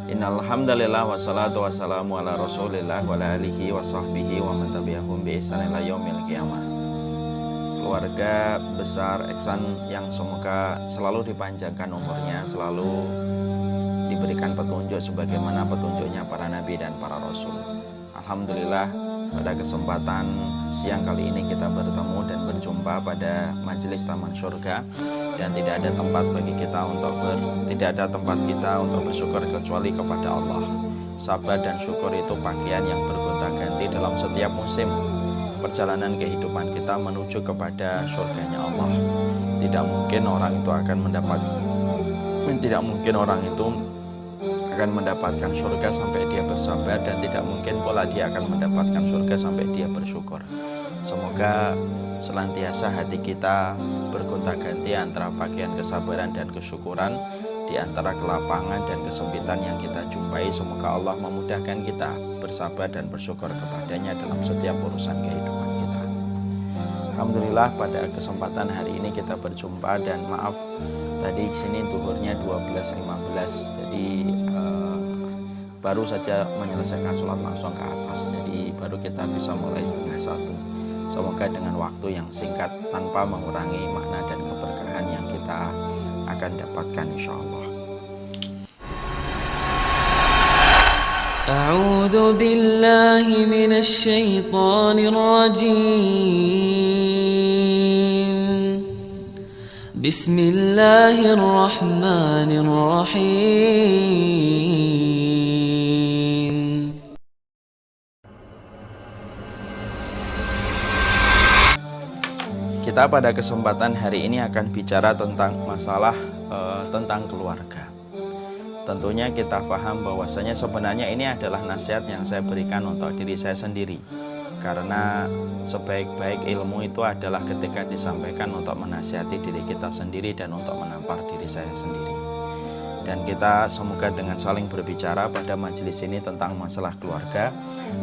Innal hamdalillah wassalatu wassalamu ala Rasulillah wa ala alihi wa sahbihi wa man tabi'ahum bi ihsan ila yaumil qiyamah. Keluarga besar Eksan yang semoga selalu dipanjangkan umurnya, selalu diberikan petunjuk sebagaimana petunjuknya para nabi dan para rasul. Alhamdulillah, pada kesempatan siang kali ini kita bertemu dan berjumpa pada majelis Taman Surga, dan tidak ada tempat kita untuk bersyukur kecuali kepada Allah. Sabar dan syukur itu pakaian yang bergonta-ganti dalam setiap musim perjalanan kehidupan kita menuju kepada surganya Allah. Tidak mungkin orang itu akan mendapatkan surga sampai dia bersabar, dan tidak mungkin pula dia akan mendapatkan surga sampai dia bersyukur. Semoga senantiasa hati kita bergonta-ganti antara bagian kesabaran dan kesyukuran, di antara kelapangan dan kesempitan yang kita jumpai. Semoga Allah memudahkan kita bersabar dan bersyukur kepadanya dalam setiap urusan kehidupan kita. Alhamdulillah, pada kesempatan hari ini kita berjumpa, dan maaf tadi sini duhurnya 12.15, jadi baru saja menyelesaikan sholat langsung ke atas, jadi baru kita bisa mulai 12:30. Semoga dengan waktu yang singkat tanpa mengurangi makna dan keberkahan yang kita akan dapatkan insyaallah. A'udzu billahi minasy syaithanir rajim. Bismillahirrahmanirrahim. Kita pada kesempatan hari ini akan bicara tentang masalah tentang keluarga. Tentunya kita paham bahwasanya sebenarnya ini adalah nasihat yang saya berikan untuk diri saya sendiri. Karena sebaik-baik ilmu itu adalah ketika disampaikan untuk menasihati diri kita sendiri dan untuk menampar diri saya sendiri. Dan kita semoga dengan saling berbicara pada majelis ini tentang masalah keluarga,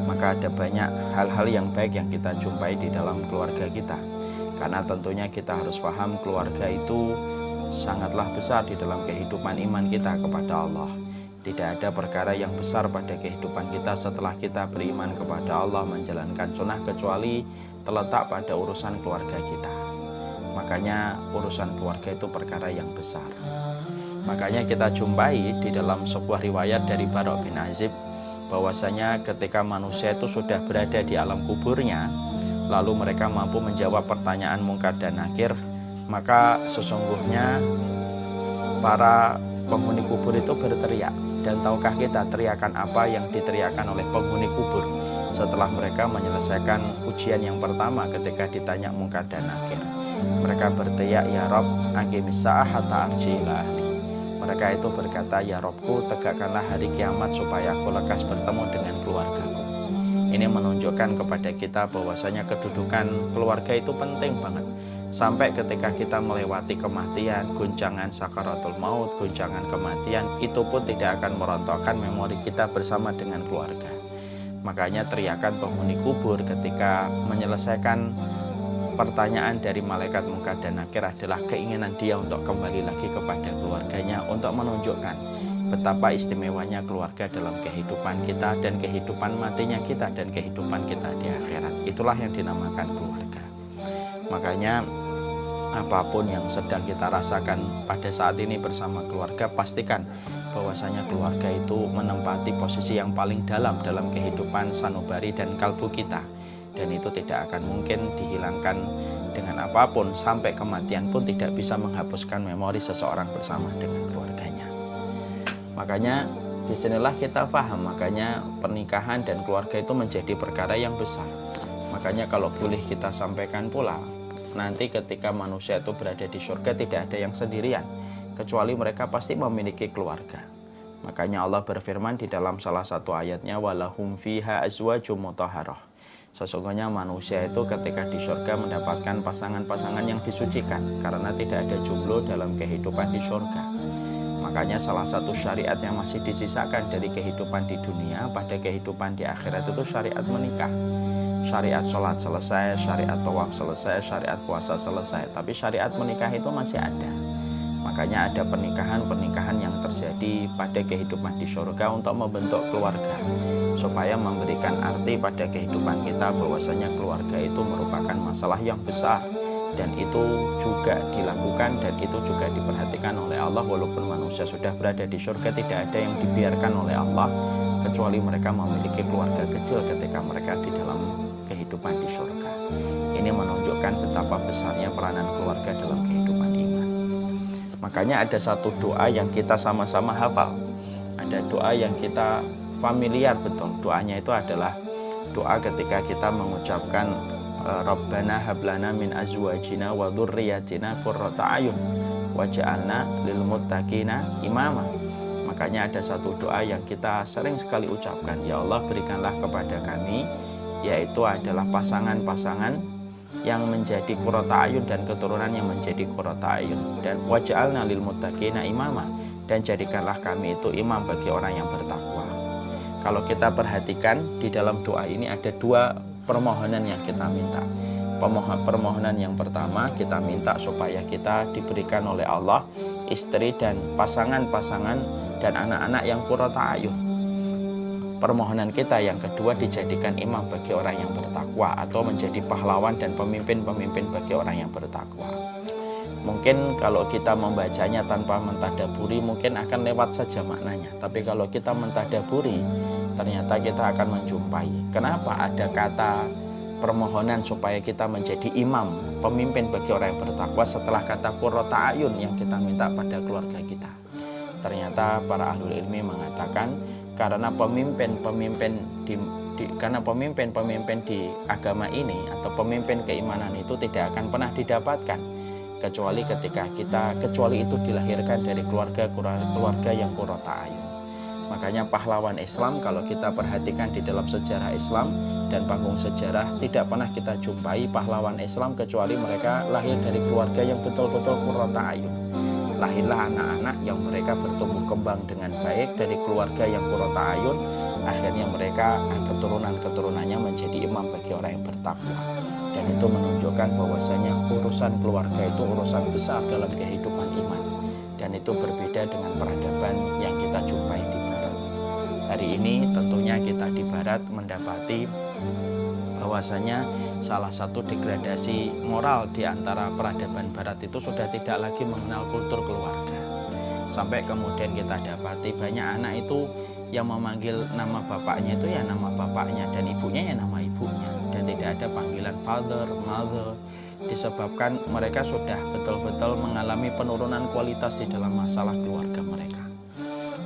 maka ada banyak hal-hal yang baik yang kita jumpai di dalam keluarga kita. Karena tentunya kita harus paham keluarga itu sangatlah besar di dalam kehidupan iman kita kepada Allah. Tidak ada perkara yang besar pada kehidupan kita setelah kita beriman kepada Allah, menjalankan sunnah, kecuali terletak pada urusan keluarga kita. Makanya urusan keluarga itu perkara yang besar. Makanya kita jumpai di dalam sebuah riwayat dari Bara' bin Azib bahwasanya ketika manusia itu sudah berada di alam kuburnya, lalu mereka mampu menjawab pertanyaan Munkar dan Nakir, maka sesungguhnya para penghuni kubur itu berteriak. Dan tahukah kita teriakan apa yang diteriakan oleh penghuni kubur setelah mereka menyelesaikan ujian yang pertama ketika ditanya Munkar dan Nakir? Mereka berteriak, "Ya Rob, aqimis sa'ah hatta arji ila ahli." Mereka itu berkata, "Ya Robku, tegakkanlah hari kiamat supaya aku lekas bertemu dengan keluargaku." Ini menunjukkan kepada kita bahwasanya kedudukan keluarga itu penting banget. Sampai ketika kita melewati kematian, guncangan sakaratul maut, guncangan kematian, itu pun tidak akan merontokkan memori kita bersama dengan keluarga. Makanya teriakan penghuni kubur ketika menyelesaikan pertanyaan dari malaikat Munkar dan Nakir adalah keinginan dia untuk kembali lagi kepada keluarganya, untuk menunjukkan betapa istimewanya keluarga dalam kehidupan kita dan kehidupan matinya kita dan kehidupan kita di akhirat. Itulah yang dinamakan keluarga. Makanya apapun yang sedang kita rasakan pada saat ini bersama keluarga, pastikan bahwasanya keluarga itu menempati posisi yang paling dalam kehidupan sanubari dan kalbu kita. Dan itu tidak akan mungkin dihilangkan dengan apapun, sampai kematian pun tidak bisa menghapuskan memori seseorang bersama dengan keluarganya. Makanya disinilah kita paham, makanya pernikahan dan keluarga itu menjadi perkara yang besar. Makanya kalau boleh kita sampaikan pula, nanti ketika manusia itu berada di surga tidak ada yang sendirian, kecuali mereka pasti memiliki keluarga. Makanya Allah berfirman di dalam salah satu ayatnya, "Walahum fiha azwajum mutahharah." Sesungguhnya manusia itu ketika di surga mendapatkan pasangan-pasangan yang disucikan, karena tidak ada jomblo dalam kehidupan di surga. Makanya salah satu syariat yang masih disisakan dari kehidupan di dunia pada kehidupan di akhirat itu syariat menikah. Syariat sholat selesai, syariat tawaf selesai, syariat puasa selesai, tapi syariat menikah itu masih ada. Makanya ada pernikahan-pernikahan yang terjadi pada kehidupan di surga untuk membentuk keluarga, supaya memberikan arti pada kehidupan kita bahwasanya keluarga itu merupakan masalah yang besar, dan itu juga dilakukan dan itu juga diperhatikan oleh Allah. Walaupun manusia sudah berada di surga, tidak ada yang dibiarkan oleh Allah kecuali mereka memiliki keluarga kecil ketika mereka di dalam kehidupan di surga. Ini menunjukkan betapa besarnya peranan keluarga dalam kehidupan iman. Makanya ada satu doa yang kita sama-sama hafal. Ada doa yang kita familiar betul. Doanya itu adalah doa ketika kita mengucapkan Rabbana hablana min azwajina wa dzurriyyatina qurrata a'yun waj'alna lil muttaqina imama. Makanya ada satu doa yang kita sering sekali ucapkan, ya Allah berikanlah kepada kami, yaitu adalah pasangan-pasangan yang menjadi qurrata ayun dan keturunan yang menjadi qurrata ayun, dan waj'alna lil muttaqina imama, dan jadikanlah kami itu imam bagi orang yang bertakwa. Kalau kita perhatikan di dalam doa ini ada dua permohonan yang kita minta. Permohonan yang pertama, kita minta supaya kita diberikan oleh Allah istri dan pasangan-pasangan dan anak-anak yang qurrata ayun. Permohonan kita yang kedua, dijadikan imam bagi orang yang bertakwa, atau menjadi pahlawan dan pemimpin-pemimpin bagi orang yang bertakwa. Mungkin kalau kita membacanya tanpa mentadaburi mungkin akan lewat saja maknanya. Tapi kalau kita mentadaburi, ternyata kita akan menjumpai kenapa ada kata permohonan supaya kita menjadi imam, pemimpin bagi orang yang bertakwa setelah kata qurrata ayun yang kita minta pada keluarga kita. Ternyata para ahlul ilmi mengatakan karena pemimpin-pemimpin di agama ini atau pemimpin keimanan itu tidak akan pernah didapatkan kecuali itu dilahirkan dari keluarga yang qurrata ayun. Makanya pahlawan Islam kalau kita perhatikan di dalam sejarah Islam dan panggung sejarah, tidak pernah kita jumpai pahlawan Islam kecuali mereka lahir dari keluarga yang betul-betul qurrata ayun. Lahirlah anak-anak yang mereka bertumbuh kembang dengan baik dari keluarga yang qurrata ayun. Akhirnya mereka keturunan-keturunannya menjadi imam bagi orang yang bertakwa. Dan itu menunjukkan bahwasanya urusan keluarga itu urusan besar dalam kehidupan iman. Dan itu berbeda dengan peradaban yang kita jumpai di barat. Hari ini tentunya kita di barat mendapati bahwasanya salah satu degradasi moral di antara peradaban barat itu sudah tidak lagi mengenal kultur keluarga. Sampai kemudian kita dapati banyak anak itu yang memanggil nama bapaknya itu ya nama bapaknya, dan ibunya ya nama ibunya, dan tidak ada panggilan father, mother, disebabkan mereka sudah betul-betul mengalami penurunan kualitas di dalam masalah keluarga mereka.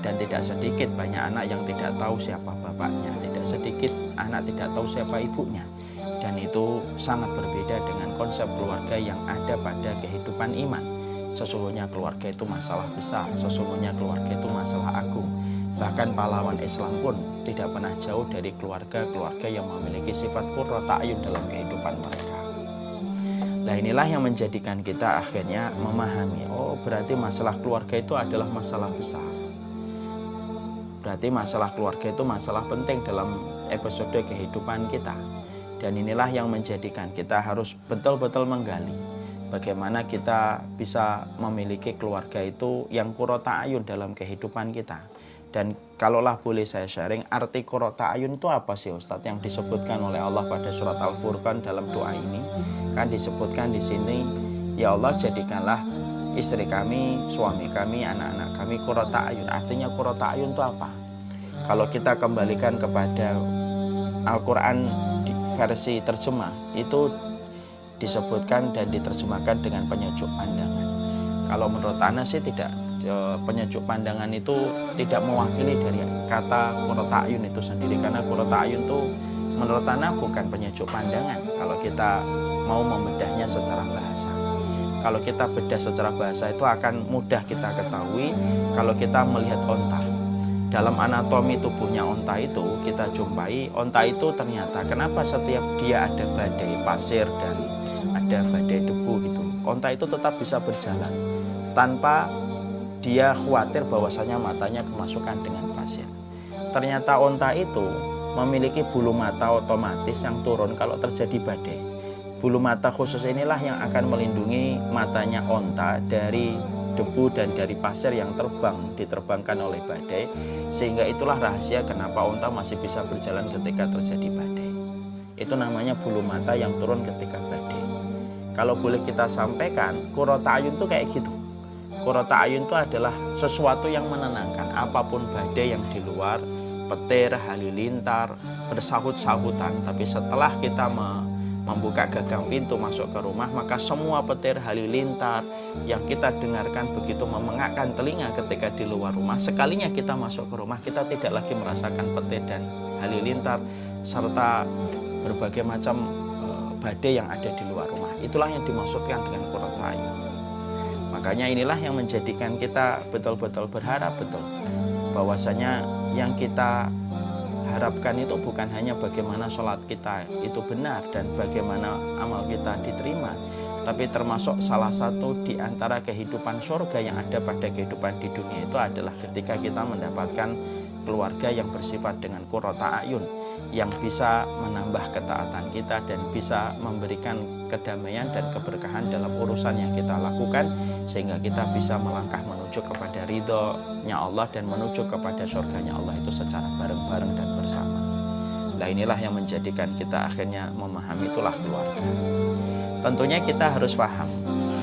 Dan tidak sedikit banyak anak yang tidak tahu siapa bapaknya, tidak sedikit anak tidak tahu siapa ibunya. Dan itu sangat berbeda dengan konsep keluarga yang ada pada kehidupan iman. Sesungguhnya keluarga itu masalah besar, sesungguhnya keluarga itu masalah agung. Bahkan pahlawan Islam pun tidak pernah jauh dari keluarga-keluarga yang memiliki sifat qurrata ayun dalam kehidupan mereka. Nah, inilah yang menjadikan kita akhirnya memahami, oh berarti masalah keluarga itu adalah masalah besar. Berarti masalah keluarga itu masalah penting dalam episode kehidupan kita. Dan inilah yang menjadikan kita harus betul-betul menggali bagaimana kita bisa memiliki keluarga itu yang qurrata ayun dalam kehidupan kita. Dan kalaulah boleh saya sharing, arti qurrata ayun itu apa sih Ustadz yang disebutkan oleh Allah pada surat Al-Furqan dalam doa ini? Kan disebutkan di sini, ya Allah jadikanlah istri kami, suami kami, anak-anak kami qurrata ayun. Artinya qurrata ayun itu apa? Kalau kita kembalikan kepada Al-Quran versi terjemah, itu disebutkan dan diterjemahkan dengan penyejuk pandangan. Kalau menurut Ana sih tidak, penyejuk pandangan itu tidak mewakili dari kata qurrata ayun itu sendiri, karena qurrata ayun itu menurut Ana bukan penyejuk pandangan kalau kita mau membedahnya secara bahasa. Kalau kita bedah secara bahasa itu akan mudah kita ketahui. Kalau kita melihat onta, dalam anatomi tubuhnya onta itu kita jumpai onta itu ternyata kenapa setiap dia ada badai pasir dan ada badai debu gitu, onta itu tetap bisa berjalan tanpa dia khawatir bahwasanya matanya kemasukan dengan pasir. Ternyata onta itu memiliki bulu mata otomatis yang turun kalau terjadi badai. Bulu mata khusus inilah yang akan melindungi matanya onta dari debu dan dari pasir yang diterbangkan oleh badai, sehingga itulah rahasia kenapa unta masih bisa berjalan ketika terjadi badai. Itu namanya bulu mata yang turun ketika badai. Kalau boleh kita sampaikan, qurrata ayun itu kayak gitu. Qurrata ayun itu adalah sesuatu yang menenangkan. Apapun badai yang di luar, petir, halilintar, bersahut-sahutan, tapi setelah kita membuka gagang pintu masuk ke rumah, maka semua petir, halilintar yang kita dengarkan begitu memengakkan telinga ketika di luar rumah, sekalinya kita masuk ke rumah, kita tidak lagi merasakan petir dan halilintar serta berbagai macam badai yang ada di luar rumah. Itulah yang dimaksudkan dengan qurrata ayun. Makanya inilah yang menjadikan kita betul-betul berharap bahwasanya yang kita harapkan itu bukan hanya bagaimana sholat kita itu benar dan bagaimana amal kita diterima, tapi termasuk salah satu di antara kehidupan surga yang ada pada kehidupan di dunia itu adalah ketika kita mendapatkan keluarga yang bersifat dengan qurrata ayun, yang bisa menambah ketaatan kita dan bisa memberikan kedamaian dan keberkahan dalam urusan yang kita lakukan, sehingga kita bisa melangkah menuju kepada ridhonya Allah dan menuju kepada surganya Allah itu secara bareng-bareng dan bersama. Nah, inilah yang menjadikan kita akhirnya memahami itulah keluarga. Tentunya kita harus paham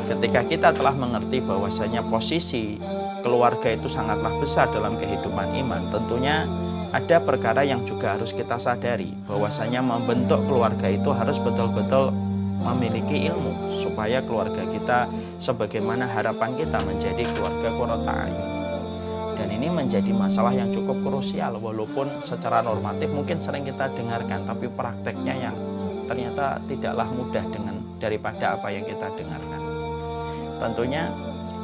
ketika kita telah mengerti bahwasanya posisi keluarga itu sangatlah besar dalam kehidupan iman, tentunya ada perkara yang juga harus kita sadari, bahwasanya membentuk keluarga itu harus betul-betul memiliki ilmu supaya keluarga kita sebagaimana harapan kita menjadi keluarga qurrata ayun. Dan ini menjadi masalah yang cukup krusial, walaupun secara normatif mungkin sering kita dengarkan, tapi prakteknya yang ternyata tidaklah mudah daripada apa yang kita dengarkan. Tentunya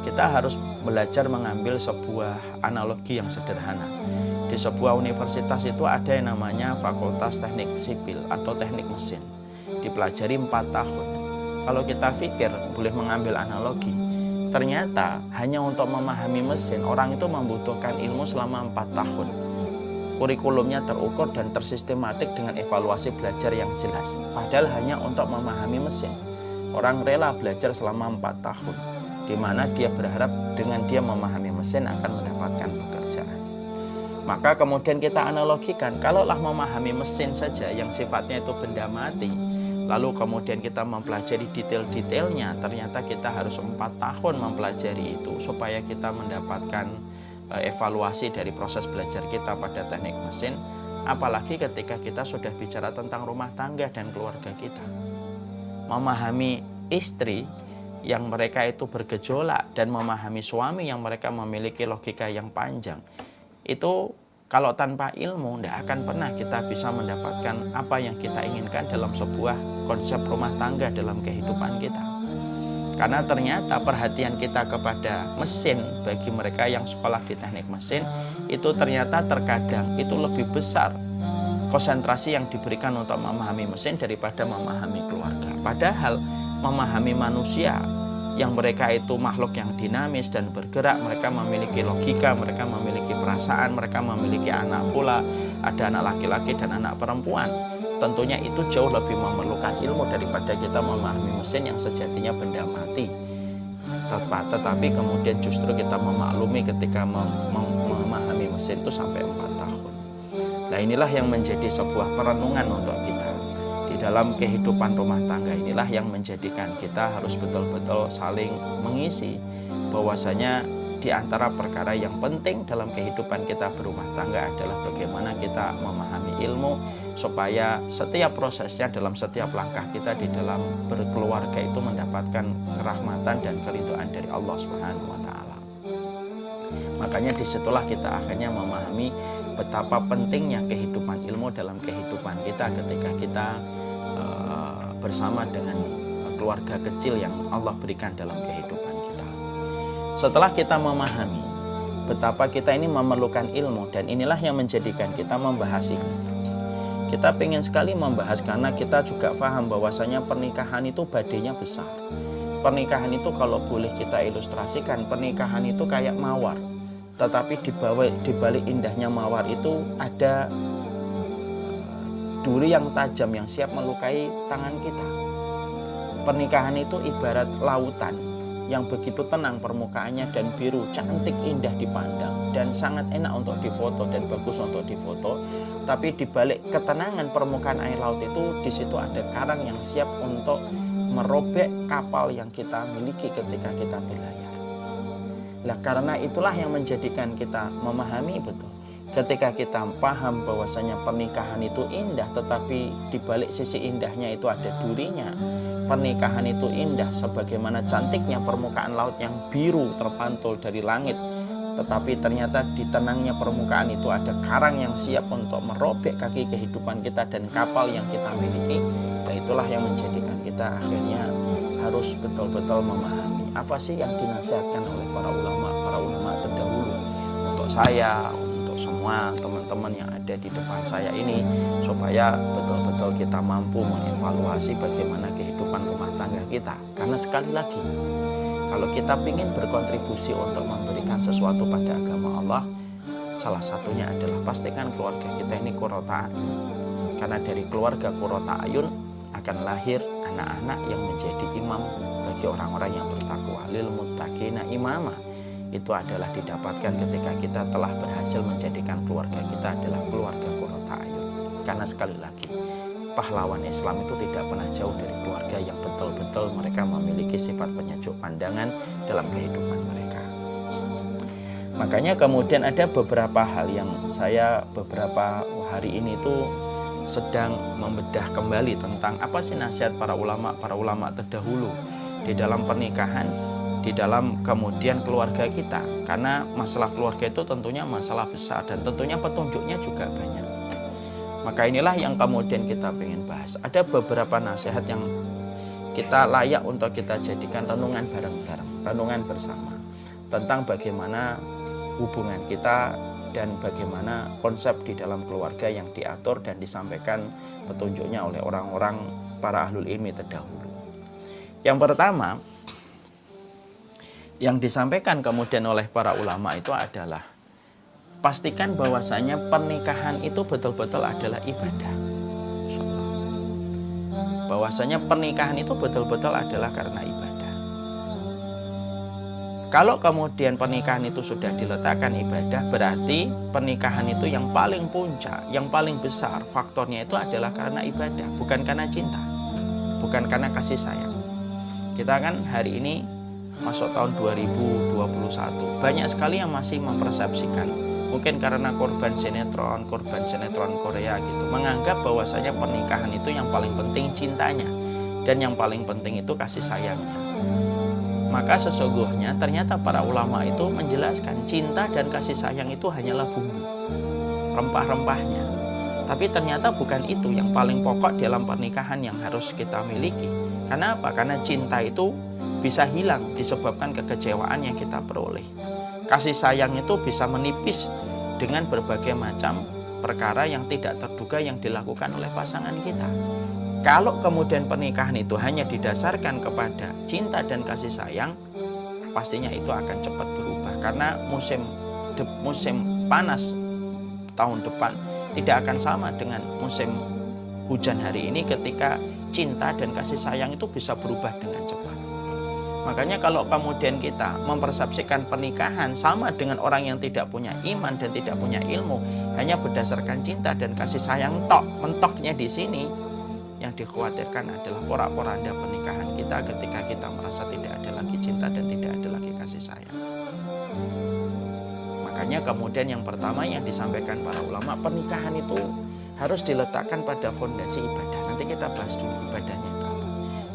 kita harus belajar mengambil sebuah analogi yang sederhana. Di sebuah universitas itu ada yang namanya Fakultas Teknik Sipil atau Teknik Mesin. Dipelajari 4 tahun. Kalau kita pikir boleh mengambil analogi, ternyata hanya untuk memahami mesin orang itu membutuhkan ilmu selama 4 tahun. Kurikulumnya terukur dan tersistematik dengan evaluasi belajar yang jelas. Padahal hanya untuk memahami mesin, orang rela belajar selama 4 tahun, di mana dia berharap dengan dia memahami mesin akan mendapatkan pekerjaan. Maka kemudian kita analogikan, kalaulah memahami mesin saja yang sifatnya itu benda mati, lalu kemudian kita mempelajari detail-detailnya, ternyata kita harus 4 tahun mempelajari itu supaya kita mendapatkan evaluasi dari proses belajar kita pada teknik mesin. Apalagi ketika kita sudah bicara tentang rumah tangga dan keluarga kita, memahami istri yang mereka itu bergejolak dan memahami suami yang mereka memiliki logika yang panjang, itu kalau tanpa ilmu tidak akan pernah kita bisa mendapatkan apa yang kita inginkan dalam sebuah konsep rumah tangga dalam kehidupan kita. Karena ternyata perhatian kita kepada mesin bagi mereka yang sekolah di teknik mesin itu ternyata terkadang itu lebih besar konsentrasi yang diberikan untuk memahami mesin daripada memahami keluarga. Padahal memahami manusia yang mereka itu makhluk yang dinamis dan bergerak, mereka memiliki logika, mereka memiliki perasaan, mereka memiliki anak pula, ada anak laki-laki dan anak perempuan. Tentunya itu jauh lebih memerlukan ilmu daripada kita memahami mesin yang sejatinya benda mati. Tetapi kemudian justru kita memaklumi ketika memahami mesin itu sampai 4 tahun. Nah, inilah yang menjadi sebuah perenungan untuk kita. Dalam kehidupan rumah tangga inilah yang menjadikan kita harus betul-betul saling mengisi, bahwasanya di antara perkara yang penting dalam kehidupan kita berumah tangga adalah bagaimana kita memahami ilmu supaya setiap prosesnya dalam setiap langkah kita di dalam berkeluarga itu mendapatkan kerahmatan dan keridhaan dari Allah Subhanahu wa taala. Makanya disitulah kita akhirnya memahami betapa pentingnya kehidupan ilmu dalam kehidupan kita ketika kita bersama dengan keluarga kecil yang Allah berikan dalam kehidupan kita. Setelah kita memahami betapa kita ini memerlukan ilmu, dan inilah yang menjadikan kita membahas ini. Kita pengen sekali membahas karena kita juga paham bahwasanya pernikahan itu badainya besar. Pernikahan itu kalau boleh kita ilustrasikan, pernikahan itu kayak mawar. Tetapi di balik indahnya mawar itu ada duri yang tajam yang siap melukai tangan kita. Pernikahan itu ibarat lautan yang begitu tenang permukaannya dan biru, cantik, indah dipandang dan sangat enak untuk difoto dan bagus untuk difoto. Tapi di balik ketenangan permukaan air laut itu, di situ ada karang yang siap untuk merobek kapal yang kita miliki ketika kita berlayar. Nah, karena itulah yang menjadikan kita memahami betul. Ketika kita paham bahwasanya pernikahan itu indah, tetapi di balik sisi indahnya itu ada durinya. Pernikahan itu indah sebagaimana cantiknya permukaan laut yang biru terpantul dari langit. Tetapi ternyata di tenangnya permukaan itu ada karang yang siap untuk merobek kaki kehidupan kita dan kapal yang kita miliki. Nah, itulah yang menjadikan kita akhirnya harus betul-betul memahami apa sih yang dinasihatkan oleh para ulama terdahulu untuk saya, semua teman-teman yang ada di depan saya ini, supaya betul-betul kita mampu mengevaluasi bagaimana kehidupan rumah tangga kita. Karena sekali lagi, kalau kita ingin berkontribusi untuk memberikan sesuatu pada agama Allah, salah satunya adalah pastikan keluarga kita ini qurrata ayun. Karena dari keluarga qurrata ayun akan lahir anak-anak yang menjadi imam bagi orang-orang yang bertakwa. Lil muttaqina imama. Itu adalah didapatkan ketika kita telah berhasil menjadikan keluarga kita adalah keluarga qurrata ayun. Karena sekali lagi, pahlawan Islam itu tidak pernah jauh dari keluarga yang betul-betul mereka memiliki sifat penyejuk pandangan dalam kehidupan mereka. Makanya kemudian ada beberapa hal yang saya beberapa hari ini itu sedang membedah kembali tentang apa sih nasihat para ulama terdahulu di dalam pernikahan, di dalam kemudian keluarga kita. Karena masalah keluarga itu tentunya masalah besar dan tentunya petunjuknya juga banyak. Maka inilah yang kemudian kita ingin bahas. Ada beberapa nasihat yang kita layak untuk kita jadikan renungan bareng-bareng, renungan bersama tentang bagaimana hubungan kita dan bagaimana konsep di dalam keluarga yang diatur dan disampaikan petunjuknya oleh orang-orang para ahlul ilmi terdahulu. Yang pertama yang disampaikan kemudian oleh para ulama itu adalah pastikan bahwasanya pernikahan itu betul-betul adalah ibadah. Bahwasanya pernikahan itu betul-betul adalah karena ibadah. Kalau kemudian pernikahan itu sudah diletakkan ibadah, berarti pernikahan itu yang paling puncak, yang paling besar faktornya itu adalah karena ibadah, bukan karena cinta, bukan karena kasih sayang. Kita kan hari ini masuk tahun 2021, banyak sekali yang masih mempersepsikan, mungkin karena korban sinetron Korea gitu, menganggap bahwasanya pernikahan itu yang paling penting cintanya dan yang paling penting itu kasih sayangnya. Maka sesungguhnya ternyata para ulama itu menjelaskan cinta dan kasih sayang itu hanyalah bumbu, rempah-rempahnya. Tapi ternyata bukan itu yang paling pokok dalam pernikahan yang harus kita miliki. Karena apa? Karena cinta itu bisa hilang disebabkan kekecewaan yang kita peroleh. Kasih sayang itu bisa menipis dengan berbagai macam perkara yang tidak terduga yang dilakukan oleh pasangan kita. Kalau kemudian pernikahan itu hanya didasarkan kepada cinta dan kasih sayang, pastinya itu akan cepat berubah. Karena musim panas tahun depan tidak akan sama dengan musim hujan hari ini, ketika cinta dan kasih sayang itu bisa berubah dengan cepat. Makanya kalau kemudian kita mempersepsikan pernikahan sama dengan orang yang tidak punya iman dan tidak punya ilmu, hanya berdasarkan cinta dan kasih sayang mentoknya di sini, yang dikhawatirkan adalah porak-poranda pernikahan kita ketika kita merasa tidak ada lagi cinta dan tidak ada lagi kasih sayang. Makanya kemudian yang pertama yang disampaikan para ulama, pernikahan itu harus diletakkan pada fondasi ibadah. Nanti kita bahas dulu ibadahnya itu apa.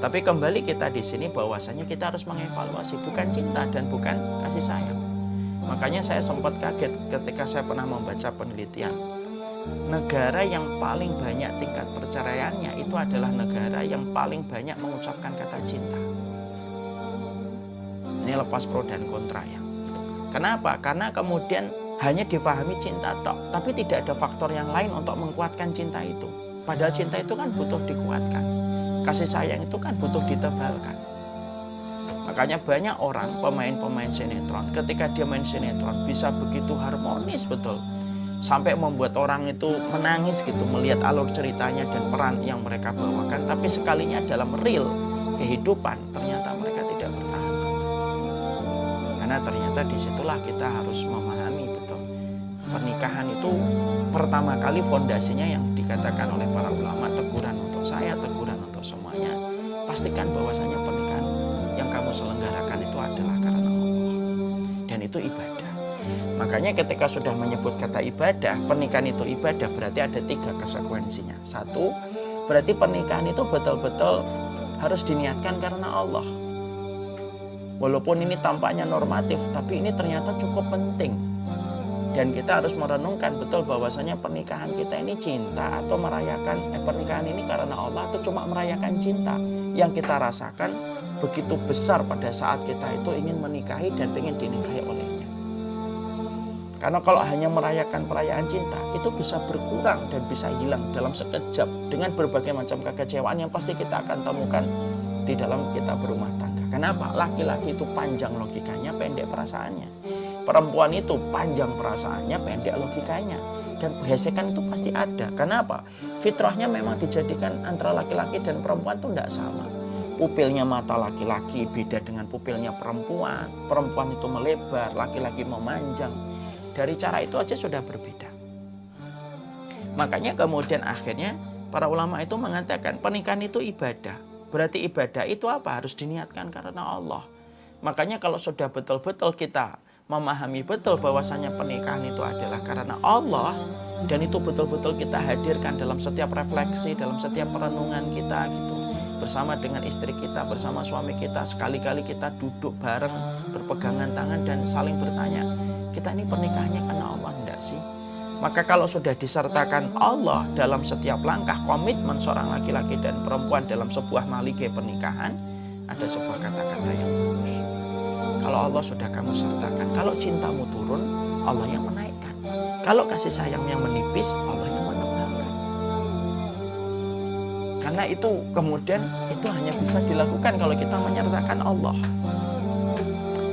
Tapi kembali kita di sini bahwasanya kita harus mengevaluasi bukan cinta dan bukan kasih sayang. Makanya saya sempat kaget ketika saya pernah membaca penelitian. Negara yang paling banyak tingkat perceraiannya itu adalah negara yang paling banyak mengucapkan kata cinta. Ini lepas pro dan kontra ya. Kenapa? Karena kemudian hanya difahami cinta tok, tapi tidak ada faktor yang lain untuk menguatkan cinta itu. Padahal cinta itu kan butuh dikuatkan. Kasih sayang itu kan butuh ditebalkan. Makanya banyak orang pemain-pemain sinetron, ketika dia main sinetron bisa begitu harmonis betul, sampai membuat orang itu menangis gitu melihat alur ceritanya dan peran yang mereka bawakan. Tapi sekalinya dalam real kehidupan ternyata mereka tidak bertahan lama. Karena ternyata disitulah kita harus memahami betul. Pernikahan itu pertama kali fondasinya yang dikatakan oleh para ulama, teguran untuk saya, teguran untuk semuanya. Pastikan bahwasanya pernikahan yang kamu selenggarakan itu adalah karena Allah. Dan itu ibadah. Makanya ketika sudah menyebut kata ibadah, pernikahan itu ibadah, berarti ada 3 konsekuensinya. 1, berarti pernikahan itu betul-betul harus diniatkan karena Allah. Walaupun ini tampaknya normatif, tapi ini ternyata cukup penting. Dan kita harus merenungkan betul bahwasanya pernikahan kita ini cinta atau merayakan pernikahan ini karena Allah atau cuma merayakan cinta yang kita rasakan begitu besar pada saat kita itu ingin menikahi dan ingin dinikahi olehnya. Karena kalau hanya merayakan perayaan cinta itu bisa berkurang dan bisa hilang dalam sekejap dengan berbagai macam kekecewaan yang pasti kita akan temukan di dalam kita berumah tangga. Kenapa? Laki-laki itu panjang logikanya, pendek perasaannya. Perempuan itu panjang perasaannya, pendek logikanya. Dan gesekan itu pasti ada. Kenapa? Fitrahnya memang dijadikan antara laki-laki dan perempuan itu tidak sama. Pupilnya mata laki-laki beda dengan pupilnya perempuan. Perempuan itu melebar, laki-laki memanjang. Dari cara itu aja sudah berbeda. Makanya kemudian akhirnya para ulama itu mengatakan pernikahan itu ibadah. Berarti ibadah itu apa? Harus diniatkan karena Allah. Makanya kalau sudah betul-betul kita memahami betul bahwasanya pernikahan itu adalah karena Allah, dan itu betul-betul kita hadirkan dalam setiap refleksi, dalam setiap perenungan kita gitu, bersama dengan istri kita, bersama suami kita, sekali-kali kita duduk bareng berpegangan tangan dan saling bertanya, kita ini pernikahannya karena Allah enggak sih? Maka kalau sudah disertakan Allah dalam setiap langkah komitmen seorang laki-laki dan perempuan dalam sebuah malige pernikahan, ada sebuah kata-kata yang bagus. Kalau Allah sudah kamu sertakan, kalau cintamu turun, Allah yang menaikkan. Kalau kasih sayang yang menipis, Allah yang menebangkan. Karena itu kemudian itu hanya bisa dilakukan kalau kita menyertakan Allah.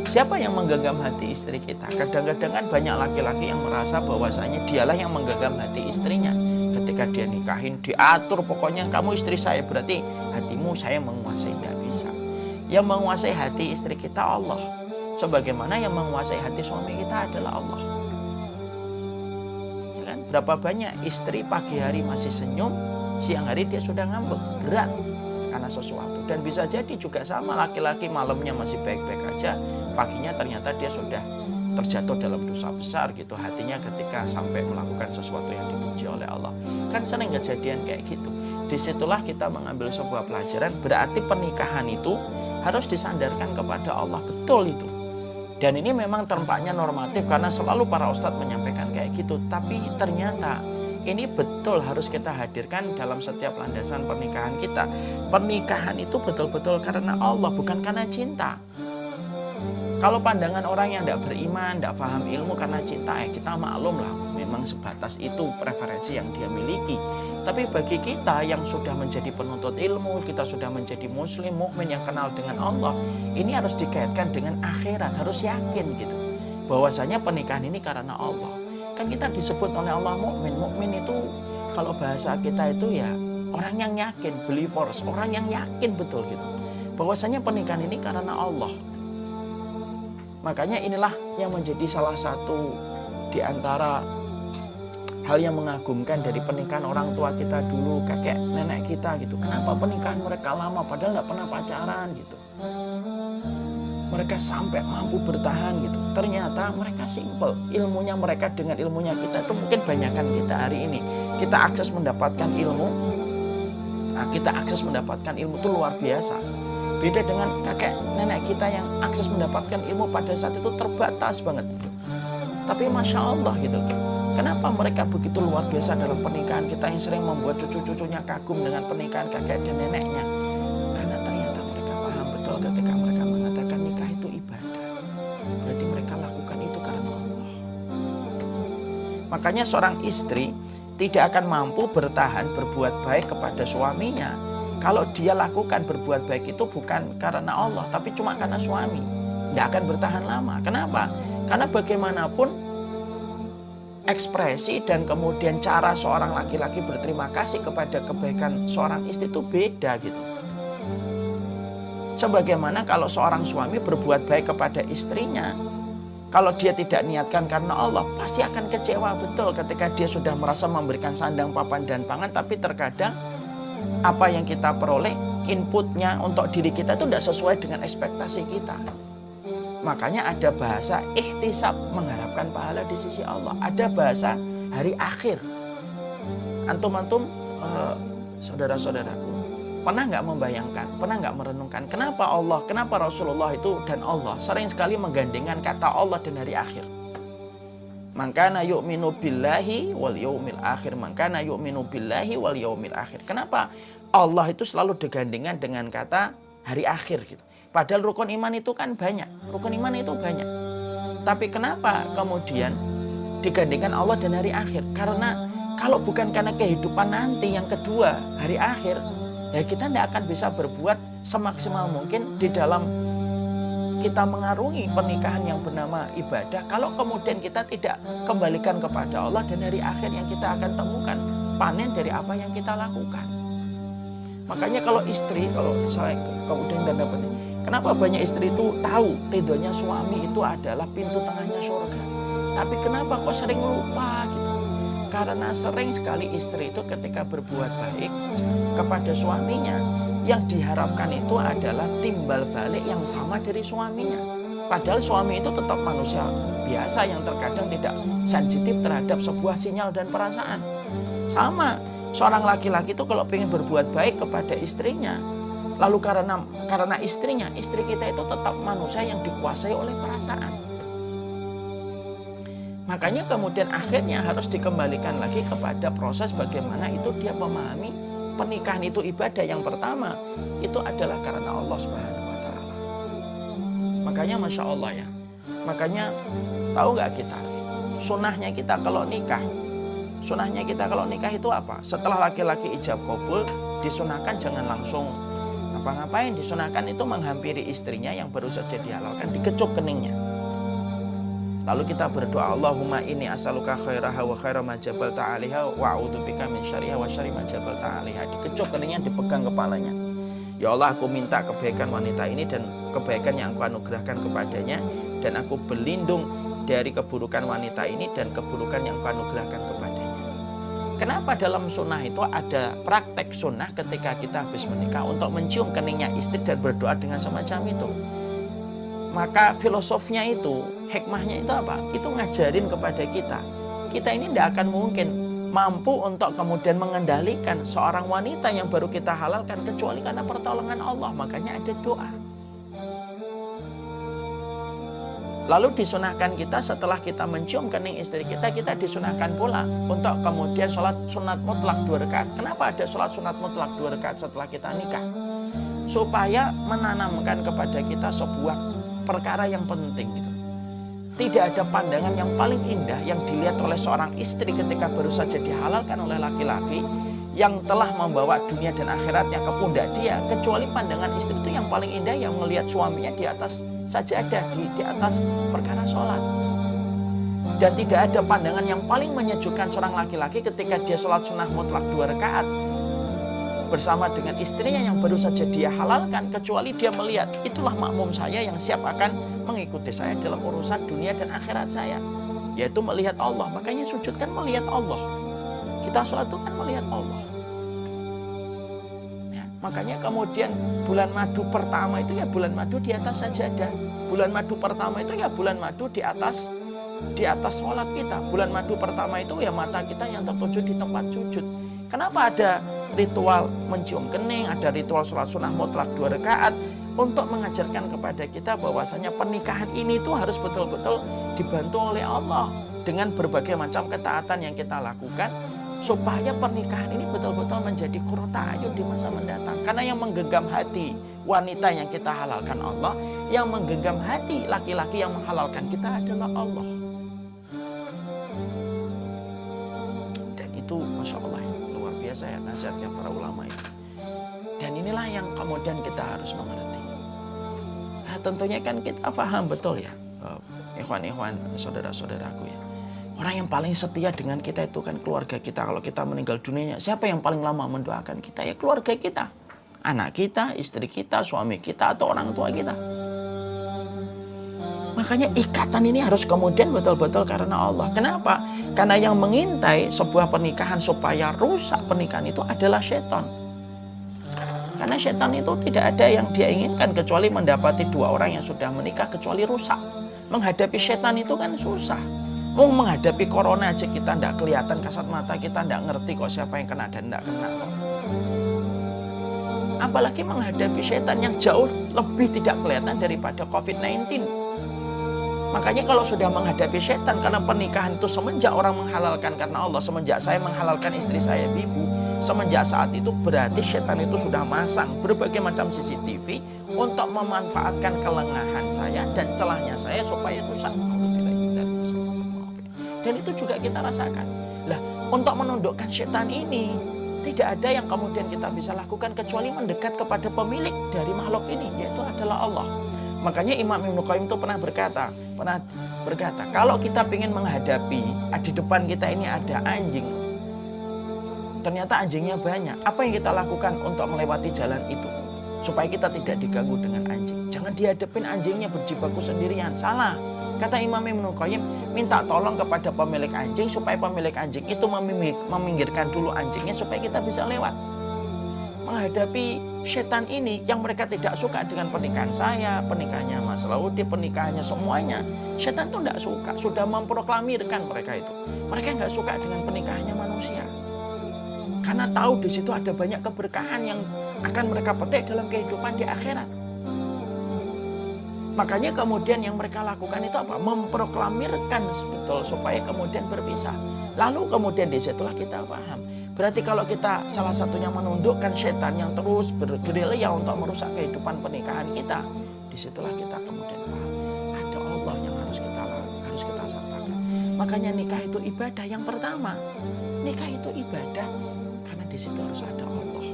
Siapa yang menggenggam hati istri kita? Kadang-kadang kan banyak laki-laki yang merasa bahwasanya dialah yang menggenggam hati istrinya. Ketika dia nikahin, diatur pokoknya kamu istri saya, berarti hatimu saya menguasai. Tidak bisa. Yang menguasai hati istri kita Allah. Sebagaimana yang menguasai hati suami kita adalah Allah. Ya kan? Berapa banyak istri pagi hari masih senyum, siang hari dia sudah ngambek, berat karena sesuatu. Dan bisa jadi juga sama, laki-laki malamnya masih baik-baik aja, paginya ternyata dia sudah terjatuh dalam dosa besar gitu hatinya ketika sampai melakukan sesuatu yang dibenci oleh Allah. Kan sering kejadian kayak gitu. Disitulah kita mengambil sebuah pelajaran, berarti pernikahan itu harus disandarkan kepada Allah. Betul itu. Dan ini memang tampaknya normatif karena selalu para ustadz menyampaikan kayak gitu. Tapi ternyata ini betul harus kita hadirkan dalam setiap landasan pernikahan kita. Pernikahan itu betul-betul karena Allah, bukan karena cinta. Kalau pandangan orang yang tidak beriman, tidak paham ilmu karena cinta, kita maklum lah, memang sebatas itu preferensi yang dia miliki. Tapi bagi kita yang sudah menjadi penuntut ilmu, kita sudah menjadi muslim, mukmin yang kenal dengan Allah, ini harus dikaitkan dengan akhirat, harus yakin gitu. Bahwasanya pernikahan ini karena Allah. Kan kita disebut oleh Allah mukmin. Mukmin itu kalau bahasa kita itu ya orang yang yakin, believers, orang yang yakin betul gitu. Bahwasanya pernikahan ini karena Allah. Makanya inilah yang menjadi salah satu di antara hal yang mengagumkan dari pernikahan orang tua kita dulu, kakek nenek kita gitu. Kenapa pernikahan mereka lama padahal nggak pernah pacaran gitu. Mereka sampai mampu bertahan gitu. Ternyata mereka simple. Ilmunya mereka dengan ilmunya kita itu mungkin banyakan kita hari ini. Kita akses mendapatkan ilmu. Nah, kita akses mendapatkan ilmu itu luar biasa. Beda dengan kakek nenek kita yang akses mendapatkan ilmu pada saat itu terbatas banget. Tapi Masya Allah gitu. Kenapa mereka begitu luar biasa dalam pernikahan kita yang sering membuat cucu-cucunya kagum dengan pernikahan kakek dan neneknya? Karena ternyata mereka paham betul ketika mereka mengatakan nikah itu ibadah. Berarti mereka lakukan itu karena Allah. Makanya seorang istri tidak akan mampu bertahan berbuat baik kepada suaminya kalau dia lakukan berbuat baik itu bukan karena Allah, tapi cuma karena suami. Tidak akan bertahan lama. Kenapa? Karena bagaimanapun ekspresi dan kemudian cara seorang laki-laki berterima kasih kepada kebaikan seorang istri itu beda gitu. Sebagaimana kalau seorang suami berbuat baik kepada istrinya, kalau dia tidak niatkan karena Allah, pasti akan kecewa betul ketika dia sudah merasa memberikan sandang, papan, dan pangan, tapi terkadang apa yang kita peroleh, inputnya untuk diri kita itu tidak sesuai dengan ekspektasi kita. Makanya ada bahasa ihtisab, mengharapkan pahala di sisi Allah. Ada bahasa hari akhir. Antum-antum, saudara-saudaraku, pernah nggak membayangkan, pernah nggak merenungkan kenapa Allah, kenapa Rasulullah itu dan Allah sering sekali menggandengkan kata Allah dan hari akhir. Mangkana yu'minu billahi wal yaumil akhir, mangkana yu'minu billahi wal yaumil akhir. Kenapa Allah itu selalu digandengkan dengan kata hari akhir gitu? Padahal rukun iman itu kan banyak, rukun iman itu banyak. Tapi kenapa kemudian digandengkan Allah dan hari akhir? Karena kalau bukan karena kehidupan nanti yang kedua, hari akhir, ya kita tidak akan bisa berbuat semaksimal mungkin di dalam kita mengarungi pernikahan yang bernama ibadah. Kalau kemudian kita tidak kembalikan kepada Allah dan hari akhir yang kita akan temukan panen dari apa yang kita lakukan. Makanya kalau istri, kalau saya kemudian tanda petik, kenapa banyak istri itu tahu ridhonya suami itu adalah pintu tengahnya surga. Tapi kenapa kok sering lupa gitu? Karena sering sekali istri itu ketika berbuat baik kepada suaminya, yang diharapkan itu adalah timbal balik yang sama dari suaminya. Padahal suami itu tetap manusia biasa yang terkadang tidak sensitif terhadap sebuah sinyal dan perasaan. Sama, seorang laki-laki itu kalau ingin berbuat baik kepada istrinya, lalu karena istrinya, istri kita itu tetap manusia yang dikuasai oleh perasaan. Makanya kemudian akhirnya harus dikembalikan lagi kepada proses bagaimana itu dia memahami pernikahan itu ibadah. Yang pertama itu adalah karena Allah Subhanahu wa Ta'ala. Makanya Masya Allah ya. Makanya tahu nggak kita sunahnya kita kalau nikah? Sunahnya kita kalau nikah itu apa? Setelah laki-laki ijab kabul, disunahkan jangan langsung ngapain, disunahkan itu menghampiri istrinya yang baru saja dihalalkan, dikecup keningnya. Lalu kita berdoa, Allahumma inni as'aluka khairaha wa khaira ma jabalta 'alaiha wa a'udzubika min syarriha wa syarri ma jabalta 'alaiha. Dikecup keningnya, dipegang kepalanya. Ya Allah, aku minta kebaikan wanita ini dan kebaikan yang Engkau anugerahkan kepadanya, dan aku berlindung dari keburukan wanita ini dan keburukan yang Engkau anugerahkan kepadanya. Kenapa dalam sunnah itu ada praktek sunnah ketika kita habis menikah untuk mencium keningnya istri dan berdoa dengan semacam itu? Maka filosofnya itu, hikmahnya itu apa? Itu ngajarin kepada kita ini tidak akan mungkin mampu untuk kemudian mengendalikan seorang wanita yang baru kita halalkan kecuali karena pertolongan Allah. Makanya ada doa. Lalu disunahkan kita setelah kita mencium kening istri kita disunahkan pula untuk kemudian sholat sunat mutlak 2 rakaat. Kenapa ada sholat sunat mutlak 2 rakaat setelah kita nikah? Supaya menanamkan kepada kita sebuah perkara yang penting gitu. Tidak ada pandangan yang paling indah yang dilihat oleh seorang istri ketika baru saja dihalalkan oleh laki-laki yang telah membawa dunia dan akhiratnya ke pundak dia, kecuali pandangan istri itu yang paling indah yang melihat suaminya di atas sajadah, di atas perkara sholat. Dan tidak ada pandangan yang paling menyejukkan seorang laki-laki ketika dia sholat sunnah mutlak 2 rakaat bersama dengan istrinya yang baru saja dia halalkan, kecuali dia melihat itulah makmum saya yang siap akan mengikuti saya dalam urusan dunia dan akhirat saya, yaitu melihat Allah. Makanya sujud kan melihat Allah. Kita sholat itu kan melihat Allah ya. Makanya kemudian bulan madu pertama itu ya bulan madu di atas sajadah. Bulan madu pertama itu ya bulan madu di atas sholat kita. Bulan madu pertama itu ya mata kita yang tertuju di tempat sujud. Kenapa ada ritual mencium kening, ada ritual sholat sunnah mutlak 2 rakaat? Untuk mengajarkan kepada kita bahwasanya pernikahan ini tuh harus betul-betul dibantu oleh Allah dengan berbagai macam ketaatan yang kita lakukan, supaya pernikahan ini betul-betul menjadi qurrata ayun di masa mendatang. Karena yang menggenggam hati wanita yang kita halalkan Allah, yang menggenggam hati laki-laki yang menghalalkan kita adalah Allah. Dan itu Masya Allah luar biasa ya nasihatnya para ulama itu. Dan inilah yang kemudian kita harus mengerti. Nah, tentunya kan kita paham betul ya, ikhwan-ikhwan, saudara-saudaraku ya. Orang yang paling setia dengan kita itu kan keluarga kita. Kalau kita meninggal dunia, siapa yang paling lama mendoakan kita? Ya keluarga kita. Anak kita, istri kita, suami kita, atau orang tua kita. Makanya ikatan ini harus kemudian betul-betul karena Allah. Kenapa? Karena yang mengintai sebuah pernikahan supaya rusak pernikahan itu adalah setan. Karena setan itu tidak ada yang dia inginkan kecuali mendapati dua orang yang sudah menikah kecuali rusak. Menghadapi setan itu kan susah. Mau menghadapi corona aja kita tidak kelihatan kasat mata, kita tidak ngerti kok siapa yang kena dan tidak kena kok. Apalagi menghadapi setan yang jauh lebih tidak kelihatan daripada COVID-19. Makanya kalau sudah menghadapi setan, karena pernikahan itu semenjak orang menghalalkan karena Allah, semenjak saya menghalalkan istri saya Bibu, semenjak saat itu berarti setan itu sudah masang berbagai macam CCTV untuk memanfaatkan kelengahan saya dan celahnya saya supaya rusak. Dan itu juga kita rasakan. Lah, untuk menundukkan setan ini tidak ada yang kemudian kita bisa lakukan kecuali mendekat kepada pemilik dari makhluk ini, yaitu adalah Allah. Makanya Imam Ibnu Qayyim itu pernah berkata, kalau kita ingin menghadapi di depan kita ini ada anjing, ternyata anjingnya banyak. Apa yang kita lakukan untuk melewati jalan itu supaya kita tidak diganggu dengan anjing? Jangan dihadapin anjingnya berjibaku sendirian. Salah. Kata Imam Ibnu Qayyim, minta tolong kepada pemilik anjing supaya pemilik anjing itu meminggirkan dulu anjingnya supaya kita bisa lewat. Menghadapi setan ini yang mereka tidak suka dengan pernikahan saya, pernikahannya Mas Laudi, pernikahannya semuanya. Setan itu tidak suka, sudah memproklamirkan mereka itu. Mereka nggak suka dengan pernikahannya manusia. Karena tahu di situ ada banyak keberkahan yang akan mereka petik dalam kehidupan di akhirat. Makanya kemudian yang mereka lakukan itu apa? Memproklamirkan betul supaya kemudian berpisah. Lalu kemudian disitulah kita paham. Berarti kalau kita salah satunya menundukkan setan yang terus bergerilya untuk merusak kehidupan pernikahan kita, disitulah kita kemudian paham ada Allah yang harus kita sertakan. Makanya nikah itu ibadah yang pertama. Nikah itu ibadah karena di situ harus ada Allah.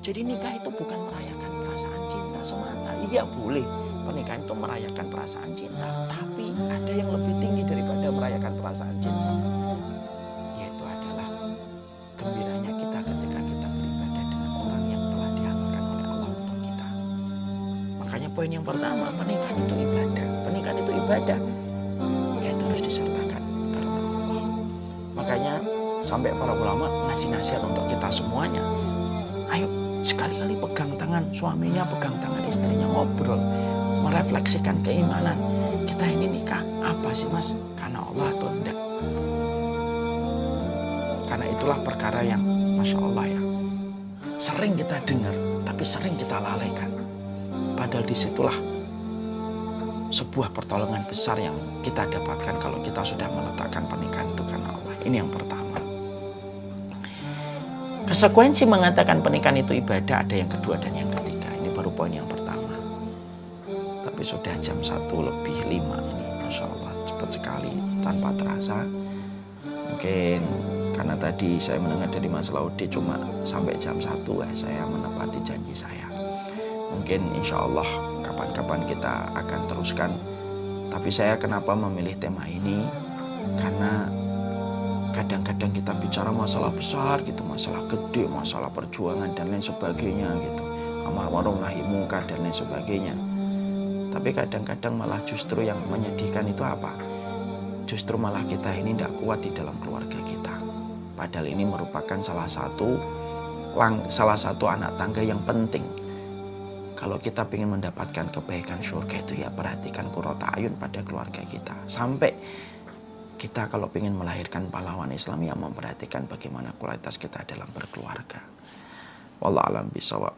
Jadi nikah itu bukan merayakan perasaan cinta semata. Iya boleh pernikahan itu merayakan perasaan cinta, tapi ada yang lebih tinggi daripada merayakan perasaan cinta, yaitu adalah gembiranya kita ketika kita beribadah dengan orang yang telah dihalalkan oleh Allah untuk kita. Makanya poin yang pertama, pernikahan itu ibadah. Pernikahan itu ibadah, yaitu harus disertakan karena Allah. Makanya sampai para ulama ngasih nasihat untuk kita semuanya. Ayo sekali-kali pegang tangan suaminya, pegang tangan istrinya, ngobrol, merefleksikan keimanan. Kita ini nikah apa sih Mas? Karena Allah atau enggak? Karena itulah perkara yang Masya Allah ya, sering kita dengar tapi sering kita lalaikan. Padahal disitulah sebuah pertolongan besar yang kita dapatkan kalau kita sudah meletakkan pernikahan itu karena Allah. Ini yang pertama. Konsekuensi mengatakan pernikahan itu ibadah ada yang kedua dan yang ketiga. Ini baru poin yang pertama. Tapi sudah jam 1:05 ini. Masya Allah cepat sekali tanpa terasa. Mungkin karena tadi saya mendengar dari Mas Laudi cuma sampai jam 1 saya menepati janji saya. Mungkin insya Allah kapan-kapan kita akan teruskan. Tapi saya kenapa memilih tema ini? Karena kadang-kadang kita bicara masalah besar gitu, masalah gede, masalah perjuangan dan lain sebagainya gitu, amar ma'ruf nahi munkar dan lain sebagainya. Tapi kadang-kadang malah justru yang menyedihkan itu apa? Justru malah kita ini tidak kuat di dalam keluarga kita. Padahal ini merupakan salah satu anak tangga yang penting. Kalau kita ingin mendapatkan kebaikan surga itu ya perhatikan qurrata ayun pada keluarga kita. Sampai kita kalau ingin melahirkan pahlawan Islam yang memperhatikan bagaimana kualitas kita dalam berkeluarga. Wallahu a'lam bishawab.